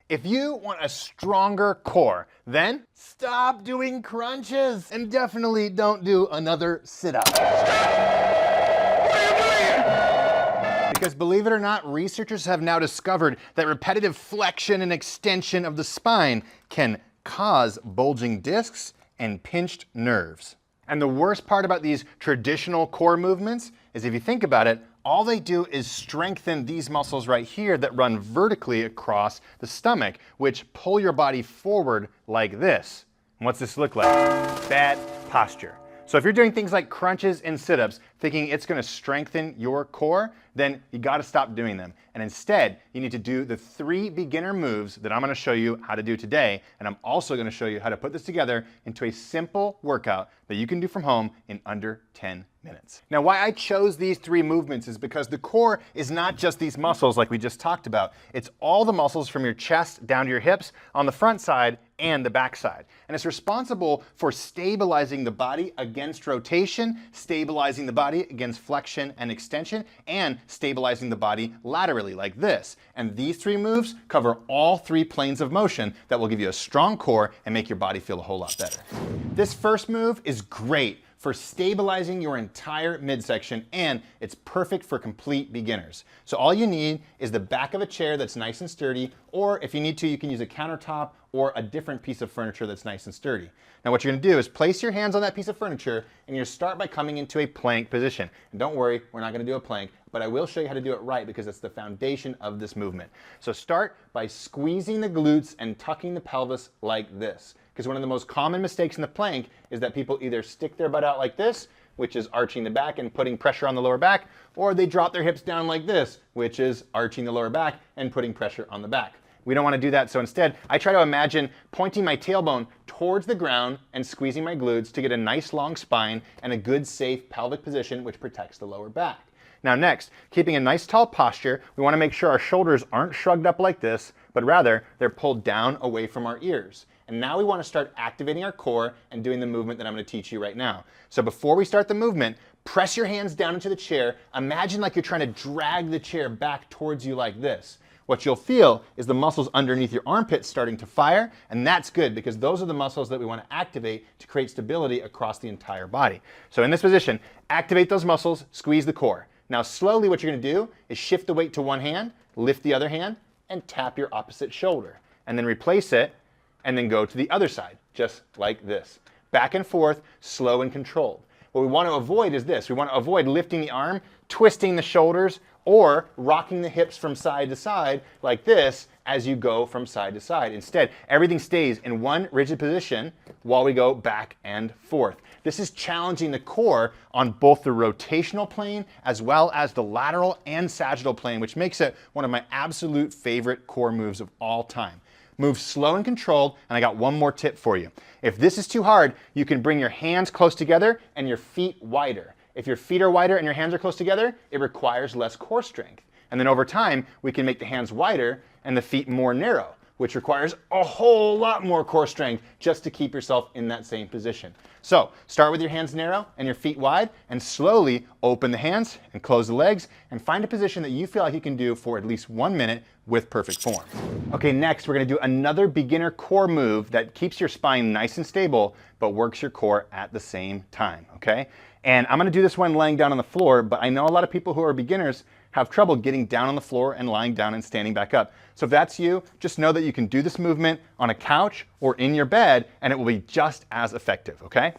If you want a stronger core, then stop doing crunches and definitely don't do another sit-up. Because believe it or not, researchers have now discovered that repetitive flexion and extension of the spine can cause bulging discs and pinched nerves. And the worst part about these traditional core movements is, if you think about it, all they do is strengthen these muscles right here that run vertically across the stomach, which pull your body forward like this. And what's this look like? Bad posture. So if you're doing things like crunches and sit-ups, thinking it's going to strengthen your core, then you got to stop doing them. And instead, you need to do the 3 beginner moves that I'm going to show you how to do today. And I'm also going to show you how to put this together into a simple workout that you can do from home in under 10 minutes. Now, why I chose these 3 movements is because the core is not just these muscles like we just talked about. It's all the muscles from your chest down to your hips on the front side and the back side. And it's responsible for stabilizing the body against rotation, stabilizing the body against flexion and extension, and stabilizing the body laterally like this. And these 3 moves cover all 3 planes of motion that will give you a strong core and make your body feel a whole lot better. This first move is great for stabilizing your entire midsection, and it's perfect for complete beginners. So all you need is the back of a chair that's nice and sturdy, or if you need to, you can use a countertop or a different piece of furniture that's nice and sturdy. Now what you're gonna do is place your hands on that piece of furniture, and you're gonna start by coming into a plank position. And don't worry, we're not gonna do a plank, but I will show you how to do it right because it's the foundation of this movement. So start by squeezing the glutes and tucking the pelvis like this. Because one of the most common mistakes in the plank is that people either stick their butt out like this, which is arching the back and putting pressure on the lower back, or they drop their hips down like this, which is arching the lower back and putting pressure on the back. We don't want to do that, so instead, I try to imagine pointing my tailbone towards the ground and squeezing my glutes to get a nice long spine and a good safe pelvic position which protects the lower back. Now next, keeping a nice tall posture, we want to make sure our shoulders aren't shrugged up like this, but rather they're pulled down away from our ears. And now we want to start activating our core and doing the movement that I'm going to teach you right now. So before we start the movement, press your hands down into the chair. Imagine like you're trying to drag the chair back towards you like this. What you'll feel is the muscles underneath your armpits starting to fire, and that's good because those are the muscles that we want to activate to create stability across the entire body. So in this position, activate those muscles, squeeze the core. Now slowly what you're going to do is shift the weight to one hand, lift the other hand, and tap your opposite shoulder. And then replace it, and then go to the other side, just like this. Back and forth, slow and controlled. What we want to avoid is this. We want to avoid lifting the arm, twisting the shoulders, or rocking the hips from side to side like this as you go from side to side. Instead, everything stays in one rigid position while we go back and forth. This is challenging the core on both the rotational plane as well as the lateral and sagittal plane, which makes it one of my absolute favorite core moves of all time. Move slow and controlled, and I got one more tip for you. If this is too hard, you can bring your hands close together and your feet wider. If your feet are wider and your hands are close together, it requires less core strength. And then over time, we can make the hands wider and the feet more narrow, which requires a whole lot more core strength just to keep yourself in that same position. So start with your hands narrow and your feet wide, and slowly open the hands and close the legs and find a position that you feel like you can do for at least 1 minute with perfect form. Okay, next we're gonna do another beginner core move that keeps your spine nice and stable, but works your core at the same time, okay? And I'm gonna do this one laying down on the floor, but I know a lot of people who are beginners have trouble getting down on the floor and lying down and standing back up. So if that's you, just know that you can do this movement on a couch or in your bed, and it will be just as effective, okay?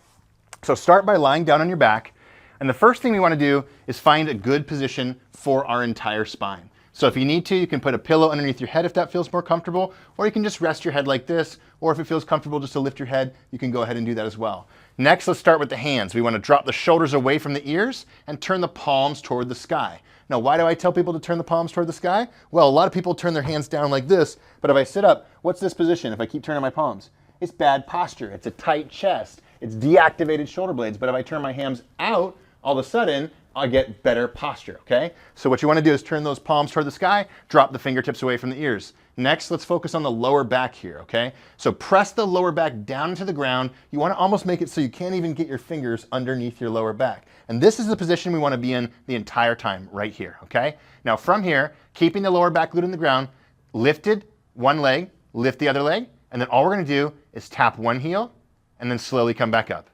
So start by lying down on your back, and the first thing we wanna do is find a good position for our entire spine. So if you need to, you can put a pillow underneath your head if that feels more comfortable, or you can just rest your head like this, or if it feels comfortable just to lift your head, you can go ahead and do that as well. Next, let's start with the hands. We want to drop the shoulders away from the ears and turn the palms toward the sky. Now, why do I tell people to turn the palms toward the sky? Well, a lot of people turn their hands down like this, but if I sit up, what's this position if I keep turning my palms? It's bad posture. It's a tight chest. It's deactivated shoulder blades, but if I turn my hands out, all of a sudden, I get better posture, okay? So what you want to do is turn those palms toward the sky, drop the fingertips away from the ears. Next, let's focus on the lower back here, okay? So press the lower back down into the ground. You want to almost make it so you can't even get your fingers underneath your lower back. And this is the position we want to be in the entire time, right here, okay? Now from here, keeping the lower back glute in the ground, lifted one leg, lift the other leg, and then all we're gonna do is tap one heel and then slowly come back up.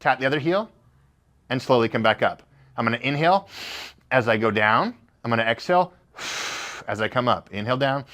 Tap the other heel and slowly come back up. I'm gonna inhale as I go down. I'm gonna exhale as I come up. Inhale down,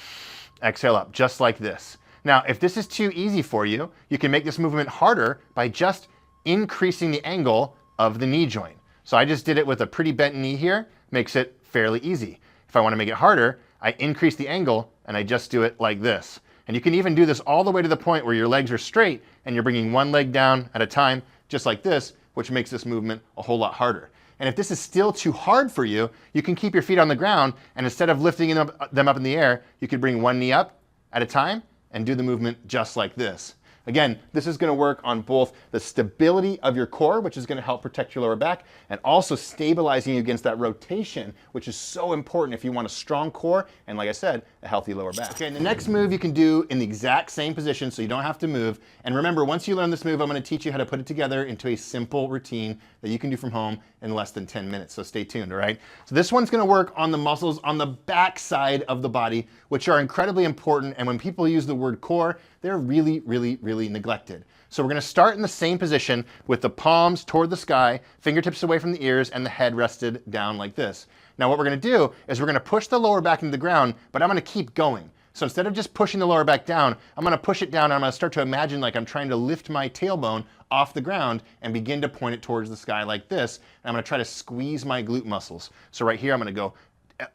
exhale up, just like this. Now, if this is too easy for you, you can make this movement harder by just increasing the angle of the knee joint. So I just did it with a pretty bent knee here, makes it fairly easy. If I wanna make it harder, I increase the angle and I just do it like this. And you can even do this all the way to the point where your legs are straight and you're bringing one leg down at a time, just like this, which makes this movement a whole lot harder. And if this is still too hard for you, you can keep your feet on the ground, and instead of lifting them up in the air, you could bring one knee up at a time and do the movement just like this. Again, this is gonna work on both the stability of your core, which is gonna help protect your lower back, and also stabilizing you against that rotation, which is so important if you want a strong core and, like I said, a healthy lower back. Okay, and the next move you can do in the exact same position so you don't have to move. And remember, once you learn this move, I'm gonna teach you how to put it together into a simple routine that you can do from home in less than 10 minutes, so stay tuned, all right? So this one's gonna work on the muscles on the back side of the body, which are incredibly important, and when people use the word core, they're really, really, really neglected. So we're gonna start in the same position with the palms toward the sky, fingertips away from the ears, and the head rested down like this. Now what we're gonna do is we're gonna push the lower back into the ground, but I'm gonna keep going. So instead of just pushing the lower back down, I'm gonna push it down and I'm gonna start to imagine like I'm trying to lift my tailbone off the ground and begin to point it towards the sky like this. And I'm gonna try to squeeze my glute muscles. So right here, I'm gonna go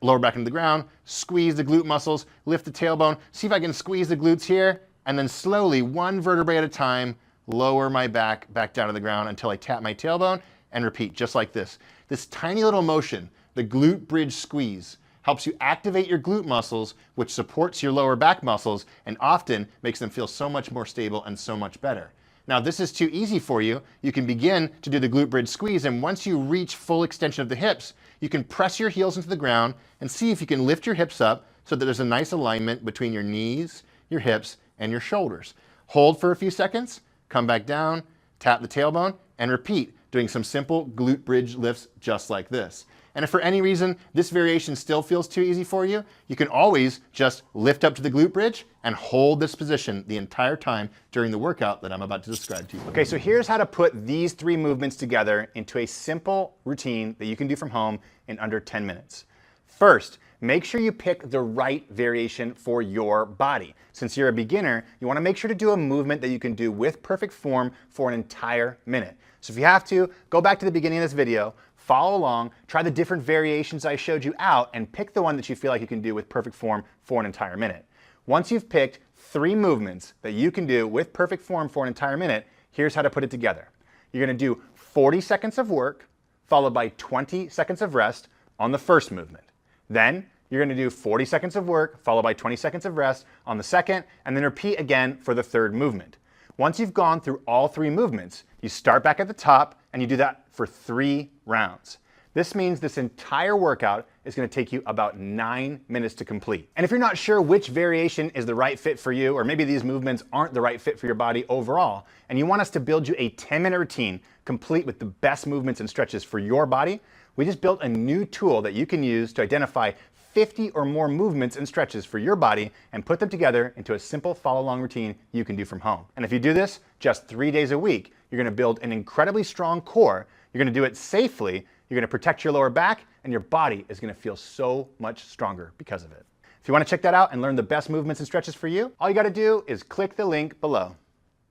lower back into the ground, squeeze the glute muscles, lift the tailbone, see if I can squeeze the glutes here, and then slowly, one vertebrae at a time, lower my back down to the ground until I tap my tailbone and repeat, just like this. This tiny little motion, the glute bridge squeeze, helps you activate your glute muscles, which supports your lower back muscles and often makes them feel so much more stable and so much better. Now, if this is too easy for you, you can begin to do the glute bridge squeeze, and once you reach full extension of the hips, you can press your heels into the ground and see if you can lift your hips up so that there's a nice alignment between your knees, your hips, and your shoulders. Hold for a few seconds, come back down, tap the tailbone, and repeat, doing some simple glute bridge lifts just like this. And if for any reason this variation still feels too easy for you, you can always just lift up to the glute bridge and hold this position the entire time during the workout that I'm about to describe to you. Okay, so here's how to put these three movements together into a simple routine that you can do from home in under 10 minutes. First, make sure you pick the right variation for your body. Since you're a beginner, you wanna make sure to do a movement that you can do with perfect form for an entire minute. So if you have to, go back to the beginning of this video, follow along, try the different variations I showed you out, and pick the one that you feel like you can do with perfect form for an entire minute. Once you've picked 3 movements that you can do with perfect form for an entire minute, here's how to put it together. You're gonna do 40 seconds of work, followed by 20 seconds of rest on the first movement. Then you're gonna do 40 seconds of work, followed by 20 seconds of rest on the second, and then repeat again for the third movement. Once you've gone through all 3 movements, you start back at the top and you do that for 3 rounds. This means this entire workout is gonna take you about 9 minutes to complete. And if you're not sure which variation is the right fit for you, or maybe these movements aren't the right fit for your body overall, and you want us to build you a 10-minute routine complete with the best movements and stretches for your body, we just built a new tool that you can use to identify 50 or more movements and stretches for your body and put them together into a simple follow-along routine you can do from home. And if you do this just 3 days a week, you're gonna build an incredibly strong core, you're gonna do it safely, you're gonna protect your lower back, and your body is gonna feel so much stronger because of it. If you wanna check that out and learn the best movements and stretches for you, all you gotta do is click the link below.